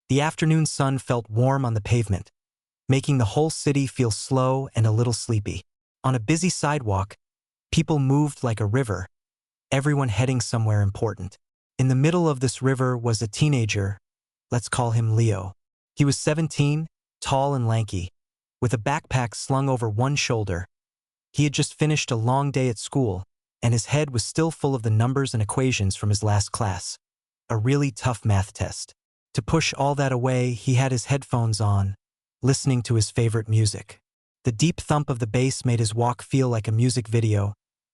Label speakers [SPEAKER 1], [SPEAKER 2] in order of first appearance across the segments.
[SPEAKER 1] The afternoon sun felt warm on the pavement, making the whole city feel slow and a little sleepy. On a busy sidewalk, people moved like a river, everyone heading somewhere important. In the middle of this river was a teenager, let's call him Leo. He was 17, tall and lanky, with a backpack slung over one shoulder. He had just finished a long day at school, and his head was still full of the numbers and equations from his last class. A really tough math test. To push all that away, he had his headphones on, listening to his favorite music. The deep thump of the bass made his walk feel like a music video,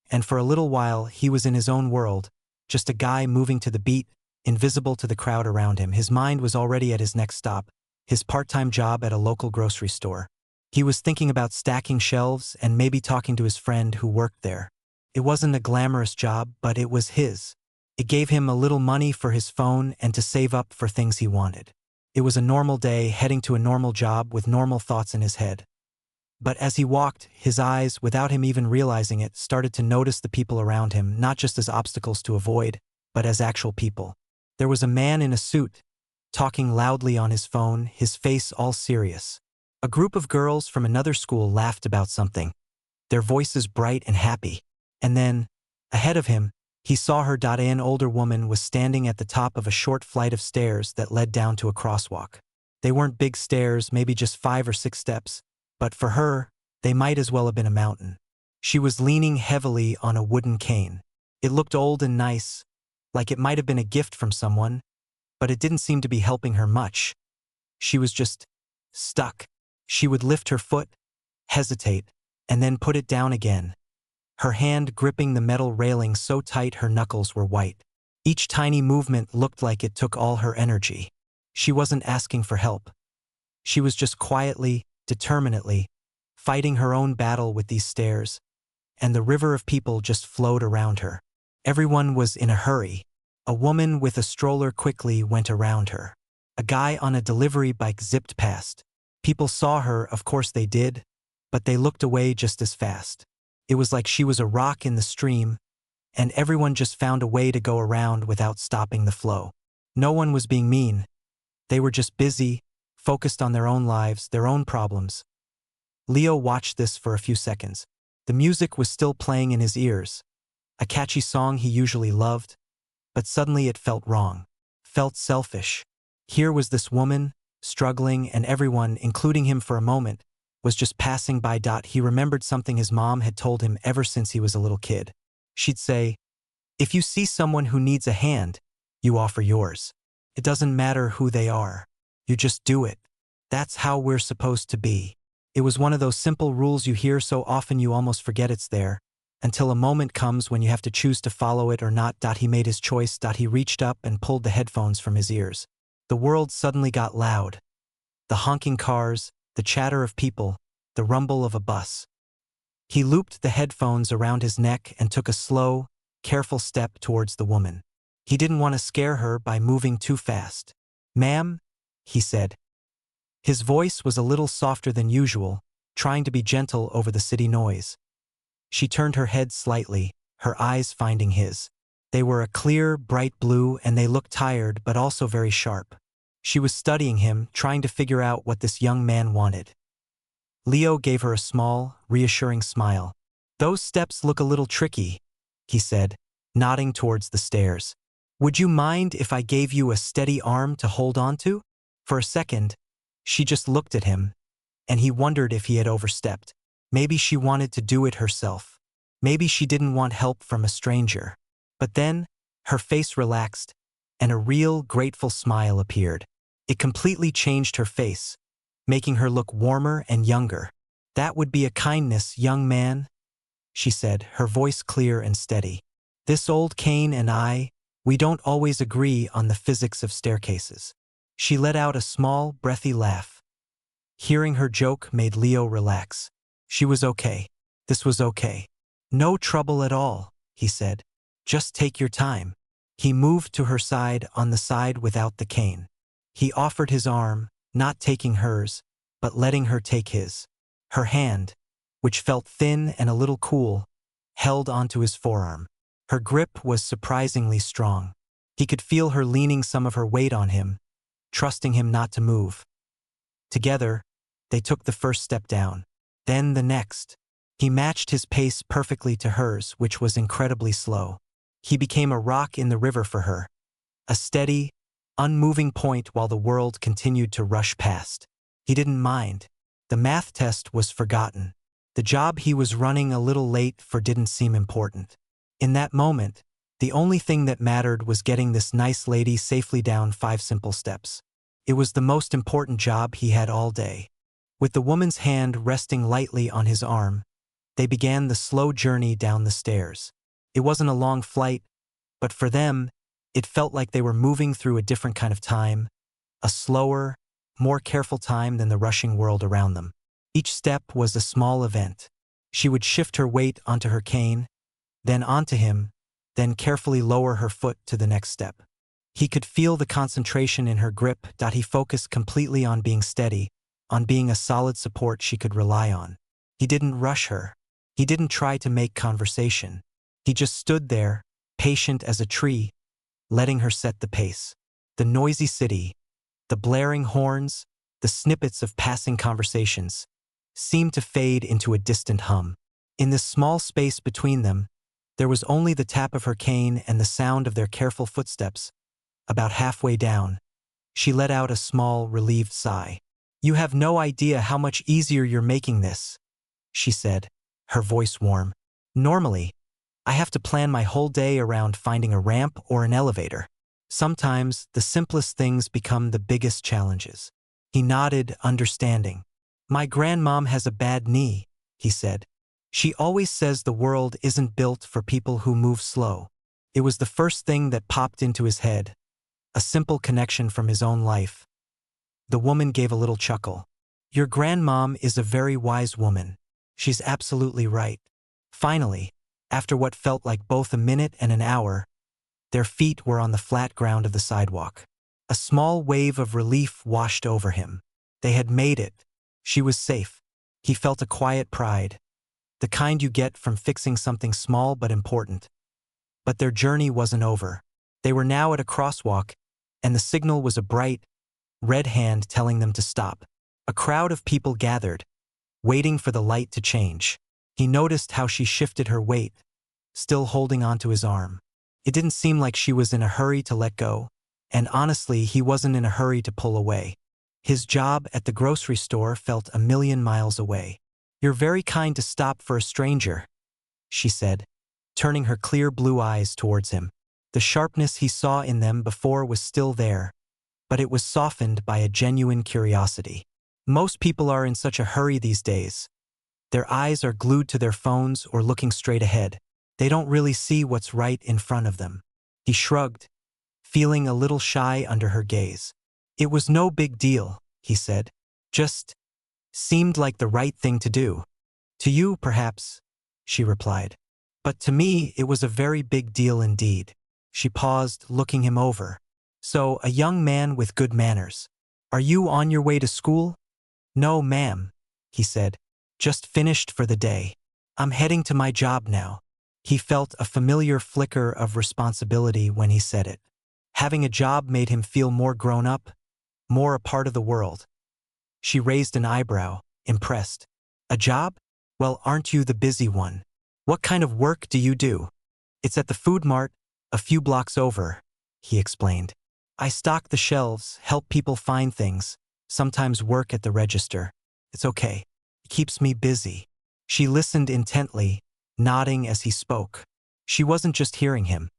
[SPEAKER 1] and for a little while he was in his own world, just a guy moving to the beat, invisible to the crowd around him. His mind was already at his next stop, his part-time job at a local grocery store. He was thinking about stacking shelves and maybe talking to his friend who worked there. It wasn't a glamorous job, but it was his. It gave him a little money for his phone and to save up for things he wanted. It was a normal day, heading to a normal job with normal thoughts in his head. But as he walked, his eyes, without him even realizing it, started to notice the people around him, not just as obstacles to avoid, but as actual people. There was a man in a suit, talking loudly on his phone, his face all serious. A group of girls from another school laughed about something, their voices bright and happy. And then, ahead of him, he saw her. An older woman was standing at the top of a short flight of stairs that led down to a crosswalk. They weren't big stairs, maybe just 5 or 6 steps, but for her, they might as well have been a mountain. She was leaning heavily on a wooden cane. It looked old and nice, like it might have been a gift from someone, but it didn't seem to be helping her much. She was just stuck. She would lift her foot, hesitate, and then put it down again, her hand gripping the metal railing so tight her knuckles were white. Each tiny movement looked like it took all her energy. She wasn't asking for help. She was just quietly, determinedly, fighting her own battle with these stairs, and the river of people just flowed around her. Everyone was in a hurry. A woman with a stroller quickly went around her. A guy on a delivery bike zipped past. People saw her, of course they did, but they looked away just as fast. It was like she was a rock in the stream, and everyone just found a way to go around without stopping the flow. No one was being mean. They were just busy, focused on their own lives, their own problems. Leo watched this for a few seconds. The music was still playing in his ears, a catchy song he usually loved, but suddenly it felt wrong, felt selfish. Here was this woman, struggling, and everyone, including him for a moment, was just passing by. He remembered something his mom had told him ever since he was a little kid. She'd say, "If you see someone who needs a hand, you offer yours. It doesn't matter who they are. You just do it. That's how we're supposed to be." It was one of those simple rules you hear so often you almost forget it's there, until a moment comes when you have to choose to follow it or not. He made his choice. He reached up and pulled the headphones from his ears. The world suddenly got loud. The honking cars, the chatter of people, the rumble of a bus. He looped the headphones around his neck and took a slow, careful step towards the woman. He didn't want to scare her by moving too fast. "Ma'am," he said. His voice was a little softer than usual, trying to be gentle over the city noise. She turned her head slightly, her eyes finding his. They were a clear, bright blue, and they looked tired but also very sharp. She was studying him, trying to figure out what this young man wanted. Leo gave her a small, reassuring smile. "Those steps look a little tricky," he said, nodding towards the stairs. "Would you mind if I gave you a steady arm to hold on to?" For a second, she just looked at him, and he wondered if he had overstepped. Maybe she wanted to do it herself. Maybe she didn't want help from a stranger. But then, her face relaxed, and a real, grateful smile appeared. It completely changed her face, making her look warmer and younger. "That would be a kindness, young man," she said, her voice clear and steady. "This old cane and I, we don't always agree on the physics of staircases." She let out a small, breathy laugh. Hearing her joke made Leo relax. She was okay. This was okay. "No trouble at all," he said. "Just take your time." He moved to her side, on the side without the cane. He offered his arm, not taking hers, but letting her take his. Her hand, which felt thin and a little cool, held onto his forearm. Her grip was surprisingly strong. He could feel her leaning some of her weight on him, trusting him not to move. Together, they took the first step down, then the next. He matched his pace perfectly to hers, which was incredibly slow. He became a rock in the river for her, a steady, unmoving point while the world continued to rush past. He didn't mind. The math test was forgotten. The job he was running a little late for didn't seem important. In that moment, the only thing that mattered was getting this nice lady safely down 5 simple steps. It was the most important job he had all day. With the woman's hand resting lightly on his arm, they began the slow journey down the stairs. It wasn't a long flight, but for them, it felt like they were moving through a different kind of time, a slower, more careful time than the rushing world around them. Each step was a small event. She would shift her weight onto her cane, then onto him, then carefully lower her foot to the next step. He could feel the concentration in her grip. He focused completely on being steady, on being a solid support she could rely on. He didn't rush her. He didn't try to make conversation. He just stood there, patient as a tree, letting her set the pace. The noisy city, the blaring horns, the snippets of passing conversations, seemed to fade into a distant hum. In this small space between them, there was only the tap of her cane and the sound of their careful footsteps. About halfway down, she let out a small, relieved sigh. "You have no idea how much easier you're making this," she said, her voice warm. "Normally, I have to plan my whole day around finding a ramp or an elevator. Sometimes, the simplest things become the biggest challenges." He nodded, understanding. "My grandmom has a bad knee," he said. "She always says the world isn't built for people who move slow." It was the first thing that popped into his head, a simple connection from his own life. The woman gave a little chuckle. "Your grandmom is a very wise woman. She's absolutely right." Finally, after what felt like both a minute and an hour, their feet were on the flat ground of the sidewalk. A small wave of relief washed over him. They had made it. She was safe. He felt a quiet pride, the kind you get from fixing something small but important. But their journey wasn't over. They were now at a crosswalk, and the signal was a bright, red hand telling them to stop. A crowd of people gathered, waiting for the light to change. He noticed how she shifted her weight, still holding onto his arm. It didn't seem like she was in a hurry to let go, and honestly, he wasn't in a hurry to pull away. His job at the grocery store felt a million miles away. "You're very kind to stop for a stranger," she said, turning her clear blue eyes towards him. The sharpness he saw in them before was still there, but it was softened by a genuine curiosity. Most people are in such a hurry these days. Their eyes are glued to their phones or looking straight ahead. They don't really see what's right in front of them. He shrugged, feeling a little shy under her gaze. "It was no big deal," he said. "Just seemed like the right thing to do." "To you, perhaps," she replied. "But to me, it was a very big deal indeed." She paused, looking him over. "So, a young man with good manners. Are you on your way to school?" "No, ma'am," he said. "Just finished for the day. I'm heading to my job now." He felt a familiar flicker of responsibility when he said it. Having a job made him feel more grown up, more a part of the world. She raised an eyebrow, impressed. "A job? Well, aren't you the busy one? What kind of work do you do?" "It's at the food mart, a few blocks over," he explained. "I stock the shelves, help people find things, sometimes work at the register. It's okay. It keeps me busy." She listened intently, nodding as he spoke. She wasn't just hearing him.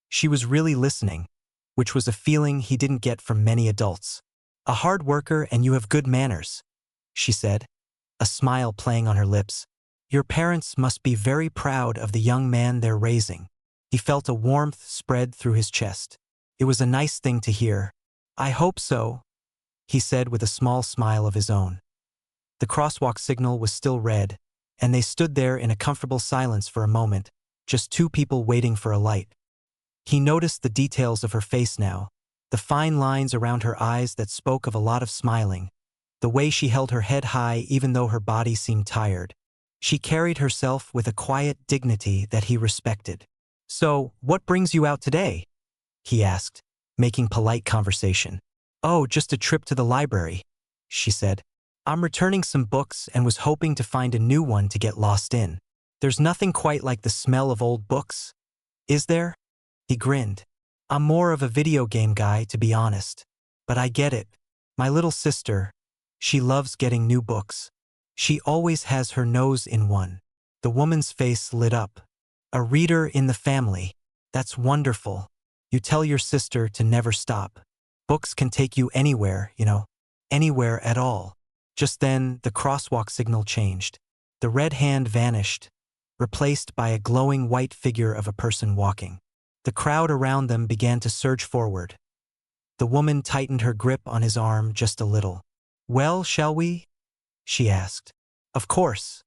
[SPEAKER 1] She was really listening, which was a feeling he didn't get from many adults. "A hard worker and you have good manners," she said, a smile playing on her lips. "Your parents must be very proud of the young man they're raising." He felt a warmth spread through his chest. It was a nice thing to hear. "I hope so," he said with a small smile of his own. The crosswalk signal was still red, and they stood there in a comfortable silence for a moment, just two people waiting for a light. He noticed the details of her face now, the fine lines around her eyes that spoke of a lot of smiling, the way she held her head high even though her body seemed tired. She carried herself with a quiet dignity that he respected. "So, what brings you out today?" he asked, making polite conversation. "Oh, just a trip to the library," she said. "I'm returning some books and was hoping to find a new one to get lost in. There's nothing quite like the smell of old books, is there?" He grinned. "I'm more of a video game guy, to be honest. But I get it. My little sister, she loves getting new books. She always has her nose in one." The woman's face lit up. "A reader in the family. That's wonderful. You tell your sister to never stop. Books can take you anywhere, anywhere at all." Just then, the crosswalk signal changed. The red hand vanished, replaced by a glowing white figure of a person walking. The crowd around them began to surge forward. The woman tightened her grip on his arm just a little. "Well, shall we?" she asked. "Of course,"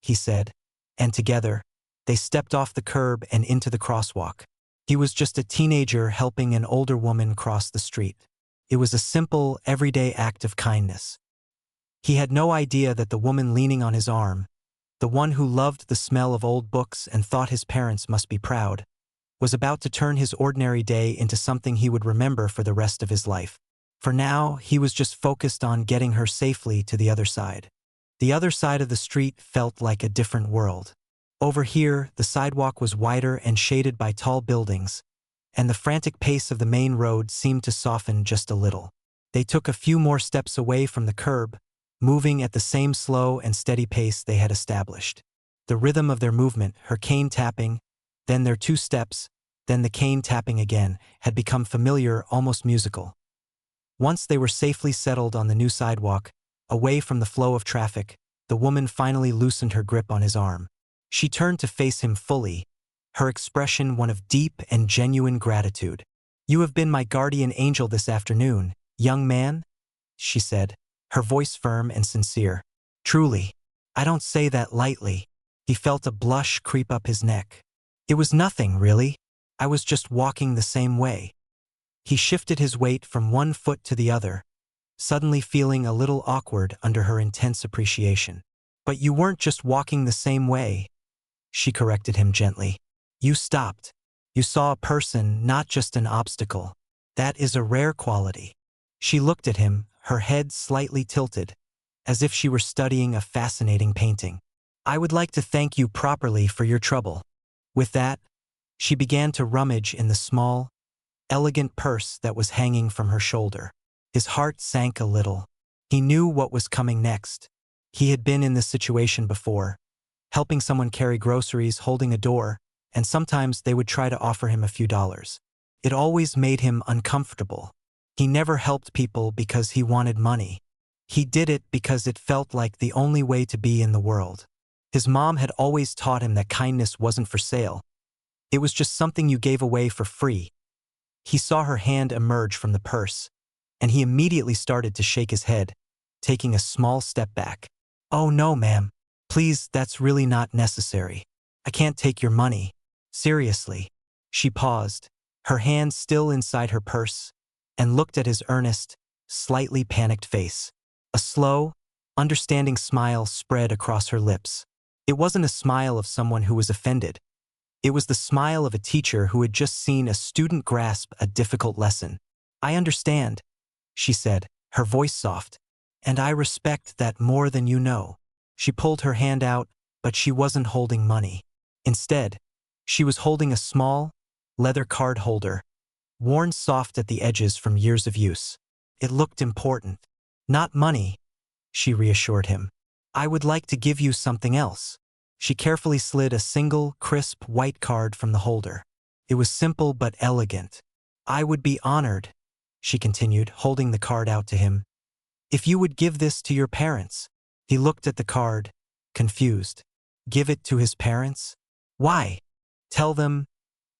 [SPEAKER 1] he said, and together, they stepped off the curb and into the crosswalk. He was just a teenager helping an older woman cross the street. It was a simple, everyday act of kindness. He had no idea that the woman leaning on his arm, the one who loved the smell of old books and thought his parents must be proud, was about to turn his ordinary day into something he would remember for the rest of his life. For now, he was just focused on getting her safely to the other side. The other side of the street felt like a different world. Over here, the sidewalk was wider and shaded by tall buildings, and the frantic pace of the main road seemed to soften just a little. They took a few more steps away from the curb, moving at the same slow and steady pace they had established. The rhythm of their movement, her cane tapping, then their 2 steps, then the cane tapping again, had become familiar, almost musical. Once they were safely settled on the new sidewalk, away from the flow of traffic, the woman finally loosened her grip on his arm. She turned to face him fully, her expression one of deep and genuine gratitude. "You have been my guardian angel this afternoon, young man," she said, her voice firm and sincere. "Truly, I don't say that lightly." He felt a blush creep up his neck. "It was nothing, really. I was just walking the same way." He shifted his weight from one foot to the other, suddenly feeling a little awkward under her intense appreciation. "But you weren't just walking the same way," she corrected him gently. "You stopped. You saw a person, not just an obstacle. That is a rare quality." She looked at him, her head slightly tilted, as if she were studying a fascinating painting. "I would like to thank you properly for your trouble." With that, she began to rummage in the small, elegant purse that was hanging from her shoulder. His heart sank a little. He knew what was coming next. He had been in this situation before, helping someone carry groceries, holding a door, and sometimes they would try to offer him a few dollars. It always made him uncomfortable. He never helped people because he wanted money. He did it because it felt like the only way to be in the world. His mom had always taught him that kindness wasn't for sale. It was just something you gave away for free. He saw her hand emerge from the purse, and he immediately started to shake his head, taking a small step back. "Oh no, ma'am. Please, that's really not necessary. I can't take your money. Seriously." She paused, her hand still inside her purse, and looked at his earnest, slightly panicked face. A slow, understanding smile spread across her lips. It wasn't a smile of someone who was offended. It was the smile of a teacher who had just seen a student grasp a difficult lesson. "I understand," she said, her voice soft, "and I respect that more than you know." She pulled her hand out, but she wasn't holding money. Instead, she was holding a small, leather card holder, worn soft at the edges from years of use. It looked important. "Not money," she reassured him. "I would like to give you something else." She carefully slid a single, crisp, white card from the holder. It was simple but elegant. "I would be honored," she continued, holding the card out to him, "if you would give this to your parents." He looked at the card, confused. Give it to his parents? Why? "Tell them,"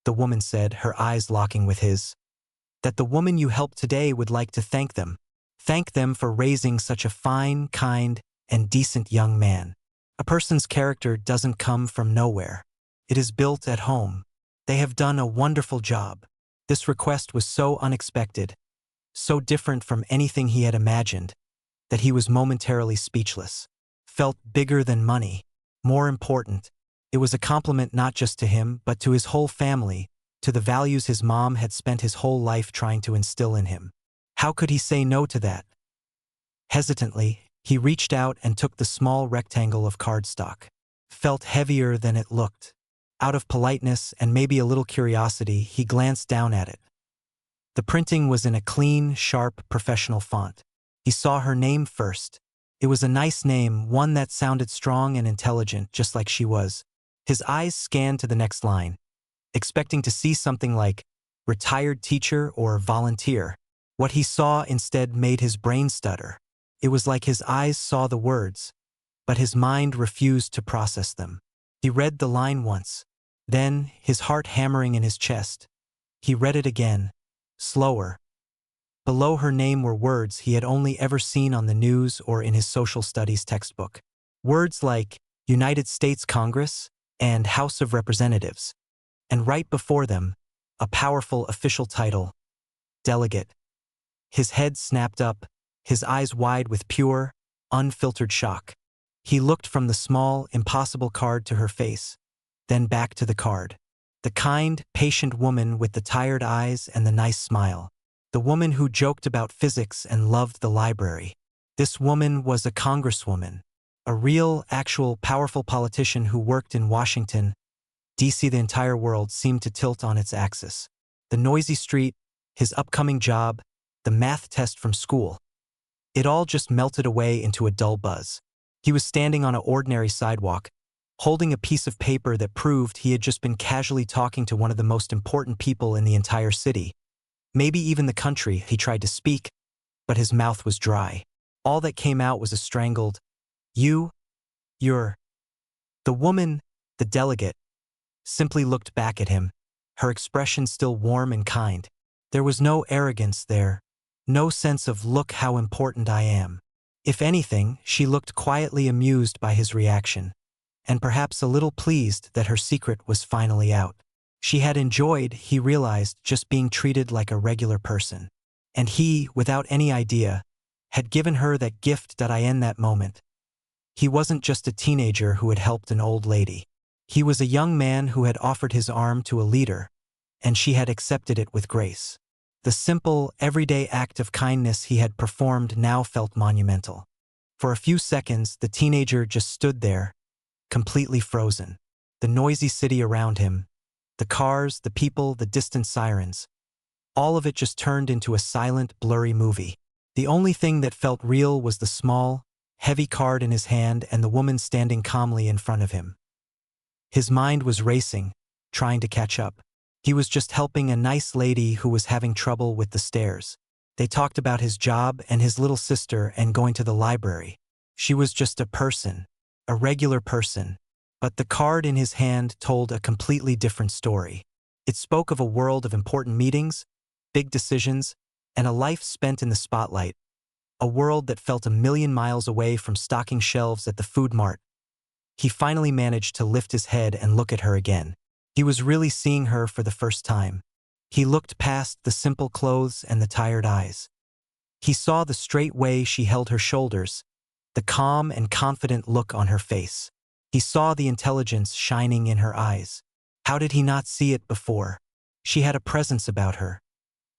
[SPEAKER 1] the woman said, her eyes locking with his, "that the woman you helped today would like to thank them. Thank them for raising such a fine, kind, and decent young man. A person's character doesn't come from nowhere. It is built at home. They have done a wonderful job." This request was so unexpected, so different from anything he had imagined, that he was momentarily speechless. Felt bigger than money. More important, it was a compliment not just to him, but to his whole family, to the values his mom had spent his whole life trying to instill in him. How could he say no to that? Hesitantly, he reached out and took the small rectangle of cardstock. Felt heavier than it looked. Out of politeness and maybe a little curiosity, he glanced down at it. The printing was in a clean, sharp, professional font. He saw her name first. It was a nice name, one that sounded strong and intelligent, just like she was. His eyes scanned to the next line, expecting to see something like retired teacher or volunteer. What he saw instead made his brain stutter. It was like his eyes saw the words, but his mind refused to process them. He read the line once. Then, his heart hammering in his chest, he read it again, slower. Below her name were words he had only ever seen on the news or in his social studies textbook. Words like United States Congress and House of Representatives. And right before them, a powerful official title, Delegate. His head snapped up, his eyes wide with pure, unfiltered shock. He looked from the small, impossible card to her face, then back to the card. The kind, patient woman with the tired eyes and the nice smile. The woman who joked about physics and loved the library. This woman was a congresswoman, a real, actual, powerful politician who worked in Washington, D.C. The entire world seemed to tilt on its axis. The noisy street, his upcoming job, the math test from school. It all just melted away into a dull buzz. He was standing on an ordinary sidewalk, holding a piece of paper that proved he had just been casually talking to one of the most important people in the entire city. Maybe even the country. He tried to speak, but his mouth was dry. All that came out was a strangled, you're. The woman, the delegate, simply looked back at him, her expression still warm and kind. There was no arrogance there, no sense of look how important I am. If anything, she looked quietly amused by his reaction, and perhaps a little pleased that her secret was finally out. She had enjoyed, he realized, just being treated like a regular person. And he, without any idea, had given her that gift in that moment. He wasn't just a teenager who had helped an old lady. He was a young man who had offered his arm to a leader, and she had accepted it with grace. The simple, everyday act of kindness he had performed now felt monumental. For a few seconds, the teenager just stood there, completely frozen. The noisy city around him, the cars, the people, the distant sirens. All of it just turned into a silent, blurry movie. The only thing that felt real was the small, heavy card in his hand and the woman standing calmly in front of him. His mind was racing, trying to catch up. He was just helping a nice lady who was having trouble with the stairs. They talked about his job and his little sister and going to the library. She was just a person, a regular person. But the card in his hand told a completely different story. It spoke of a world of important meetings, big decisions, and a life spent in the spotlight. A world that felt a million miles away from stocking shelves at the food mart. He finally managed to lift his head and look at her again. He was really seeing her for the first time. He looked past the simple clothes and the tired eyes. He saw the straight way she held her shoulders, the calm and confident look on her face. He saw the intelligence shining in her eyes. How did he not see it before? She had a presence about her,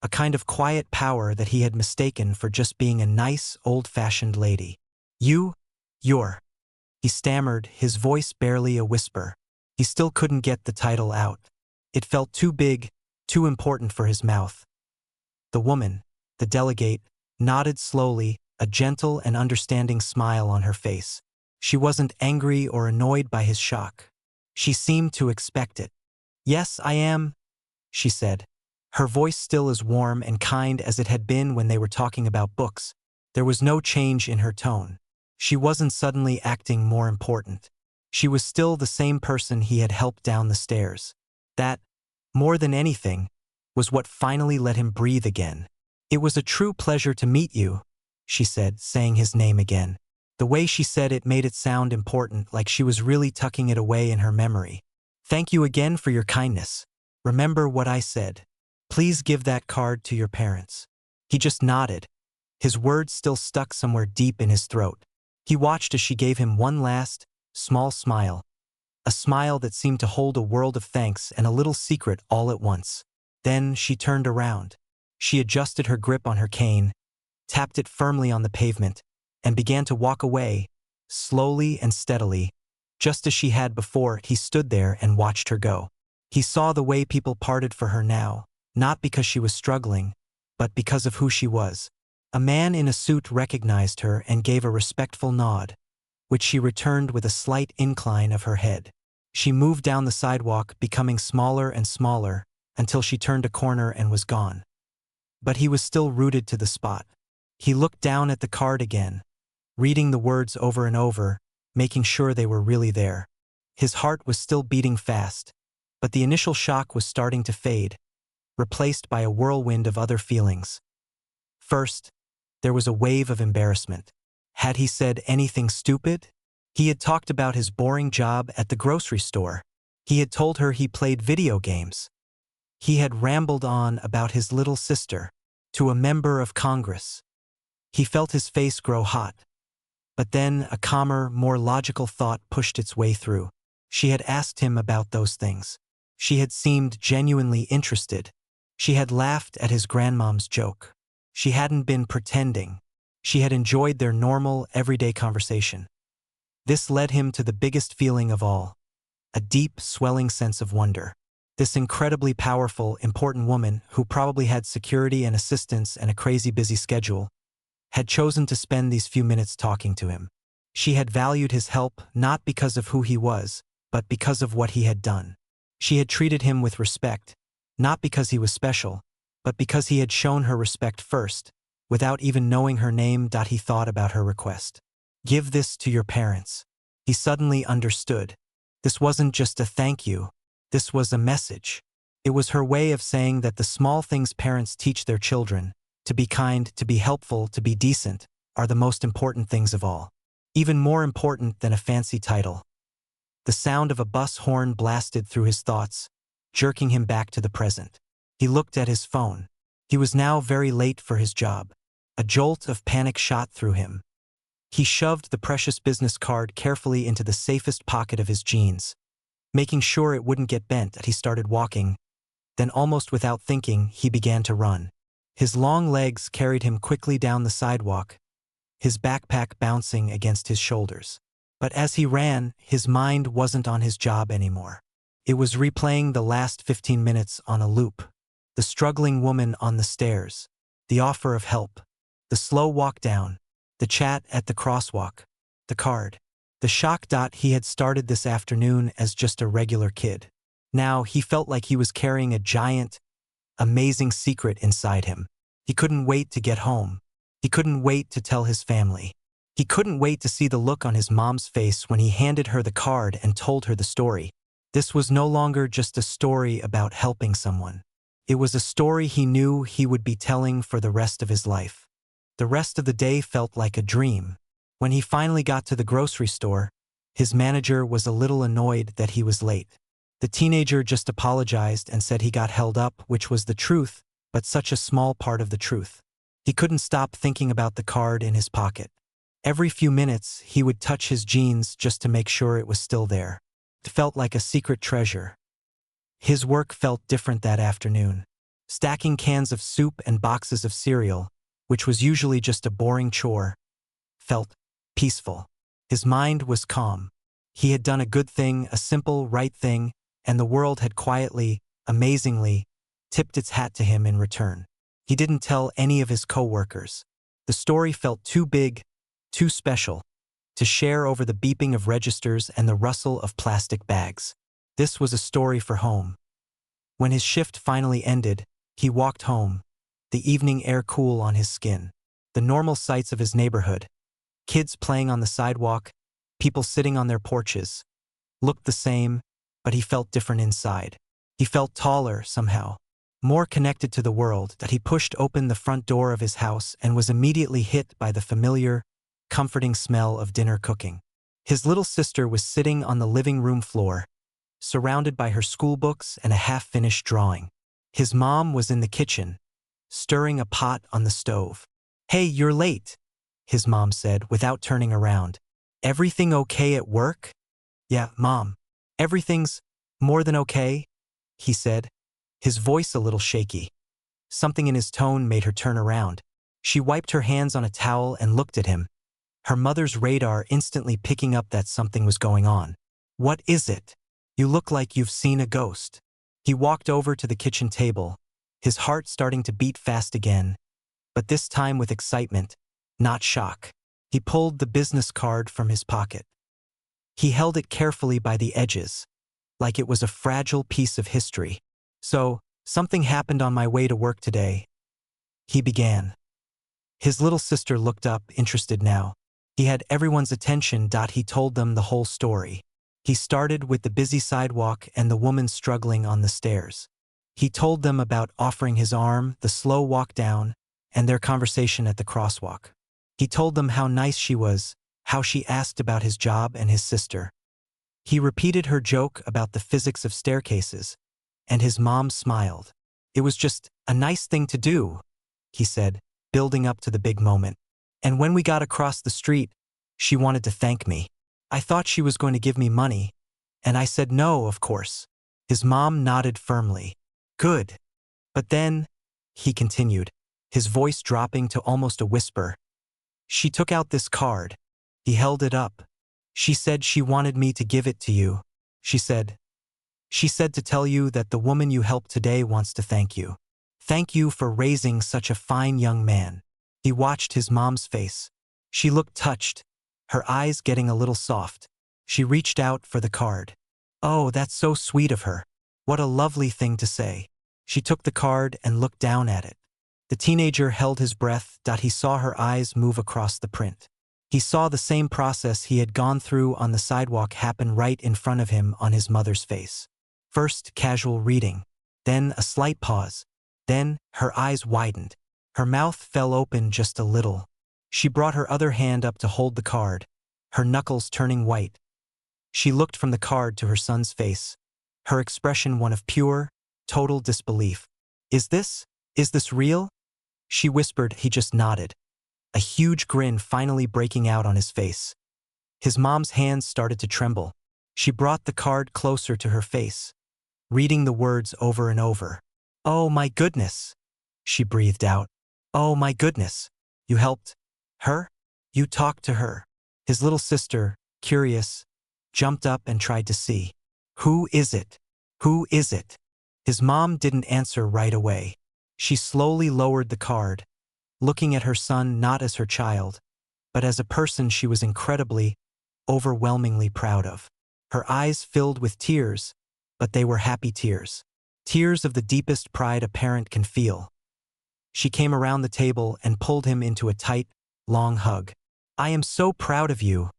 [SPEAKER 1] a kind of quiet power that he had mistaken for just being a nice, old-fashioned lady. You're. He stammered, his voice barely a whisper. He still couldn't get the title out. It felt too big, too important for his mouth. The woman, the delegate, nodded slowly, a gentle and understanding smile on her face. She wasn't angry or annoyed by his shock. She seemed to expect it. "Yes, I am," she said. Her voice still as warm and kind as it had been when they were talking about books. There was no change in her tone. She wasn't suddenly acting more important. She was still the same person he had helped down the stairs. That, more than anything, was what finally let him breathe again. "It was a true pleasure to meet you," she said, saying his name again. The way she said it made it sound important, like she was really tucking it away in her memory. "Thank you again for your kindness. Remember what I said. Please give that card to your parents." He just nodded, his words still stuck somewhere deep in his throat. He watched as she gave him one last, small smile, a smile that seemed to hold a world of thanks and a little secret all at once. Then she turned around. She adjusted her grip on her cane, tapped it firmly on the pavement, and began to walk away, slowly and steadily. Just as she had before, he stood there and watched her go. He saw the way people parted for her now, not because she was struggling, but because of who she was. A man in a suit recognized her and gave a respectful nod, which she returned with a slight incline of her head. She moved down the sidewalk, becoming smaller and smaller, until she turned a corner and was gone. But he was still rooted to the spot. He looked down at the card again, reading the words over and over, making sure they were really there. His heart was still beating fast, but the initial shock was starting to fade, replaced by a whirlwind of other feelings. First, there was a wave of embarrassment. Had he said anything stupid? He had talked about his boring job at the grocery store. He had told her he played video games. He had rambled on about his little sister to a member of Congress. He felt his face grow hot. But then a calmer, more logical thought pushed its way through. She had asked him about those things. She had seemed genuinely interested. She had laughed at his grandmom's joke. She hadn't been pretending. She had enjoyed their normal, everyday conversation. This led him to the biggest feeling of all, a deep, swelling sense of wonder. This incredibly powerful, important woman, who probably had security and assistance and a crazy busy schedule, had chosen to spend these few minutes talking to him. She had valued his help not because of who he was, but because of what he had done. She had treated him with respect, not because he was special, but because he had shown her respect first, without even knowing her name. He thought about her request. Give this to your parents. He suddenly understood. This wasn't just a thank you. This was a message. It was her way of saying that the small things parents teach their children, to be kind, to be helpful, to be decent, are the most important things of all. Even more important than a fancy title. The sound of a bus horn blasted through his thoughts, jerking him back to the present. He looked at his phone. He was now very late for his job. A jolt of panic shot through him. He shoved the precious business card carefully into the safest pocket of his jeans, making sure it wouldn't get bent. He started walking. Then, almost without thinking, he began to run. His long legs carried him quickly down the sidewalk, his backpack bouncing against his shoulders. But as he ran, his mind wasn't on his job anymore. It was replaying the last 15 minutes on a loop. The struggling woman on the stairs, the offer of help, the slow walk down, the chat at the crosswalk, the card, the shock. He had started this afternoon as just a regular kid. Now he felt like he was carrying a giant, amazing secret inside him. He couldn't wait to get home. He couldn't wait to tell his family. He couldn't wait to see the look on his mom's face when he handed her the card and told her the story. This was no longer just a story about helping someone. It was a story he knew he would be telling for the rest of his life. The rest of the day felt like a dream. When he finally got to the grocery store, his manager was a little annoyed that he was late. The teenager just apologized and said he got held up, which was the truth, but such a small part of the truth. He couldn't stop thinking about the card in his pocket. Every few minutes, he would touch his jeans just to make sure it was still there. It felt like a secret treasure. His work felt different that afternoon. Stacking cans of soup and boxes of cereal, which was usually just a boring chore, felt peaceful. His mind was calm. He had done a good thing, a simple, right thing, and the world had quietly, amazingly, tipped its hat to him in return. He didn't tell any of his coworkers. The story felt too big, too special, to share over the beeping of registers and the rustle of plastic bags. This was a story for home. When his shift finally ended, he walked home, the evening air cool on his skin. The normal sights of his neighborhood, kids playing on the sidewalk, people sitting on their porches, looked the same, but he felt different inside. He felt taller somehow, more connected to the world. That he pushed open the front door of his house and was immediately hit by the familiar, comforting smell of dinner cooking. His little sister was sitting on the living room floor, surrounded by her school books and a half-finished drawing. His mom was in the kitchen, stirring a pot on the stove. "Hey, you're late," his mom said without turning around. "Everything okay at work?" "Yeah, Mom. Everything's more than okay," he said, his voice a little shaky. Something in his tone made her turn around. She wiped her hands on a towel and looked at him, her mother's radar instantly picking up that something was going on. "What is it? You look like you've seen a ghost." He walked over to the kitchen table, his heart starting to beat fast again, but this time with excitement, not shock. He pulled the business card from his pocket. He held it carefully by the edges, like it was a fragile piece of history. "So, something happened on my way to work today," he began. His little sister looked up, interested now. He had everyone's attention. He told them the whole story. He started with the busy sidewalk and the woman struggling on the stairs. He told them about offering his arm, the slow walk down, and their conversation at the crosswalk. He told them how nice she was, how she asked about his job and his sister. He repeated her joke about the physics of staircases, and his mom smiled. "It was just a nice thing to do," he said, building up to the big moment. "And when we got across the street, she wanted to thank me. I thought she was going to give me money, and I said no, of course." His mom nodded firmly. "Good. But then," he continued, his voice dropping to almost a whisper, "she took out this card." He held it up. "She said she wanted me to give it to you. She said to tell you that the woman you helped today wants to thank you. Thank you for raising such a fine young man." He watched his mom's face. She looked touched, her eyes getting a little soft. She reached out for the card. "Oh, that's so sweet of her. What a lovely thing to say." She took the card and looked down at it. The teenager held his breath. He saw her eyes move across the print. He saw the same process he had gone through on the sidewalk happen right in front of him on his mother's face. First casual reading, then a slight pause, then her eyes widened. Her mouth fell open just a little. She brought her other hand up to hold the card, her knuckles turning white. She looked from the card to her son's face, her expression one of pure, total disbelief. Is this real?" she whispered. He just nodded, a huge grin finally breaking out on his face. His mom's hands started to tremble. She brought the card closer to her face, reading the words over and over. "Oh my goodness," she breathed out. "Oh my goodness. You helped her? You talked to her?" His little sister, curious, jumped up and tried to see. "Who is it? Who is it?" His mom didn't answer right away. She slowly lowered the card, looking at her son not as her child, but as a person she was incredibly, overwhelmingly proud of. Her eyes filled with tears, but they were happy tears. Tears of the deepest pride a parent can feel. She came around the table and pulled him into a tight, long hug. "I am so proud of you,"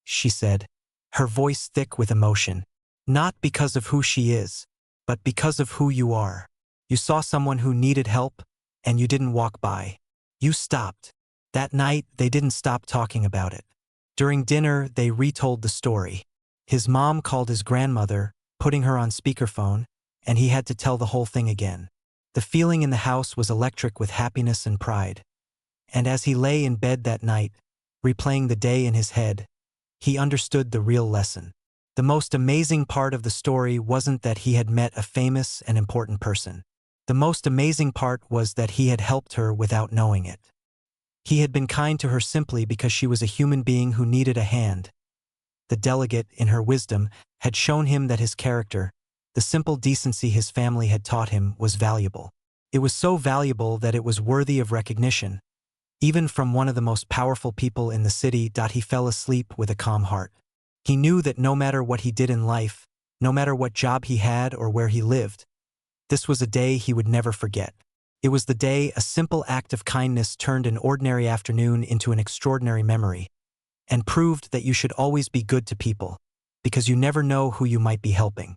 [SPEAKER 1] she said, her voice thick with emotion. "Not because of who she is, but because of who you are. You saw someone who needed help, and you didn't walk by. You stopped." That night, they didn't stop talking about it. During dinner, they retold the story. His mom called his grandmother, putting her on speakerphone, and he had to tell the whole thing again. The feeling in the house was electric with happiness and pride. And as he lay in bed that night, replaying the day in his head, he understood the real lesson. The most amazing part of the story wasn't that he had met a famous and important person. The most amazing part was that he had helped her without knowing it. He had been kind to her simply because she was a human being who needed a hand. The delegate, in her wisdom, had shown him that his character, the simple decency his family had taught him, was valuable. It was so valuable that it was worthy of recognition, even from one of the most powerful people in the city. He fell asleep with a calm heart. He knew that no matter what he did in life, no matter what job he had or where he lived, this was a day he would never forget. It was the day a simple act of kindness turned an ordinary afternoon into an extraordinary memory, and proved that you should always be good to people, because you never know who you might be helping.